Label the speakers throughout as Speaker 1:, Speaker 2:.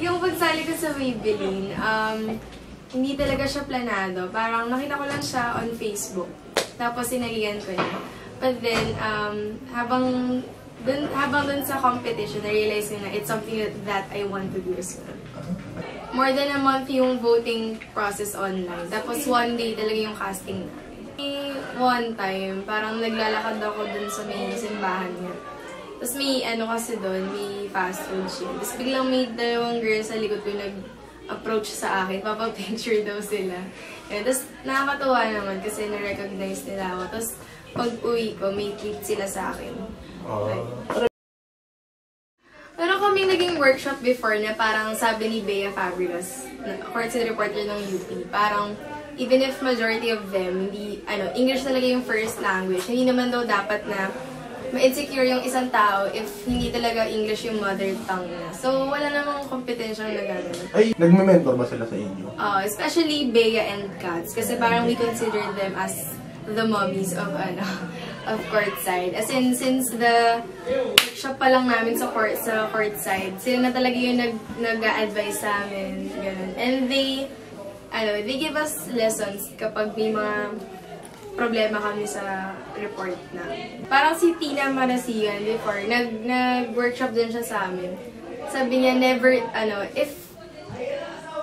Speaker 1: Yung pagsali ko sa Maybelline, hindi talaga siya planado. Parang nakita ko lang siya on Facebook. Tapos sinalihan ko niya. But then, habang dun sa competition, na-realize ko na it's something that I want to do as well. More than a month yung voting process online. Tapos one day talaga yung casting na. One time, parang naglalakad ako dun sa may simbahan niya. Tapos may kasi doon, may fast food siya. Tapos biglang may dalawang girls sa likod ko nag-approach sa akin, papapicture daw sila. Tapos nakakatuwa naman kasi na-recognize nila ako. Tapos pag uwi ko, may tweet sila sa akin. Meron kaming naging workshop before na parang sabi ni Bea Fabregas, courtside reporter ng UP, parang even if majority of them, English talaga yung first language, hindi naman daw dapat na ma-insecure yung isang tao if hindi talaga English yung mother tongue niya. So, wala namang kompetensyang nagagano.
Speaker 2: Ay, nagme-mentor ba sila sa inyo?
Speaker 1: Especially Bea and Katz, kasi parang we consider them as the mommies of courtside. As in, since the workshop pa lang namin sa courtside, sila na talaga yung nag-a-advise sa amin. Ganun. And they give us lessons kapag may mga problema kami sa report na. Parang si Tina Marasigan before, nag-workshop din siya sa amin. Sabi niya, never,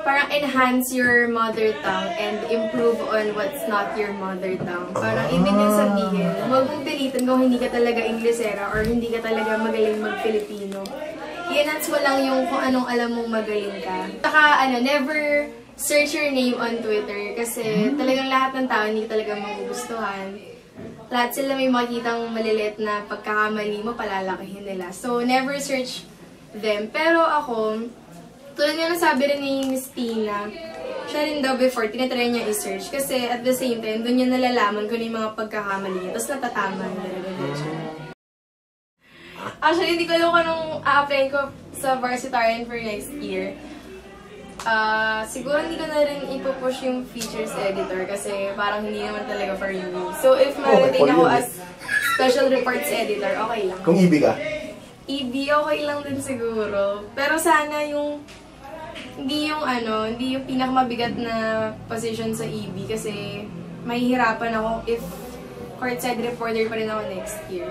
Speaker 1: parang enhance your mother tongue and improve on what's not your mother tongue. Parang ibig yung sabihin, huwag mong pilitin kung hindi ka talaga Inglesera or hindi ka talaga magaling mag-Filipino. I-enhance mo lang yung kung anong alam mong magaling ka. Saka, never search your name on Twitter kasi talagang lahat ng tao hindi talaga magugustuhan. Lahat sila may makikitang maliliit na pagkakamali mo, palalakihin nila. So, never search them. Pero ako, tulad nga nasabi rin ni Miss Tina, siya rin daw before, tinatry niya i-search. Kasi at the same time, doon niya nalalaman kung yung mga pagkakamali niya. Tapos natatama niya. Actually, hindi ko alam kung anong a-apply ko sa varsitarian for next year. Siguro hindi ko na rin ipupush yung features editor kasi parang hindi naman talaga for you. So if ma-retain ako as special reports editor, okay lang.
Speaker 2: Kung EB ka?
Speaker 1: EB, okay lang din siguro. Pero sana yung hindi yung pinakamabigat na position sa EB kasi mahihirapan ako if courtside reporter pa rin ako next year.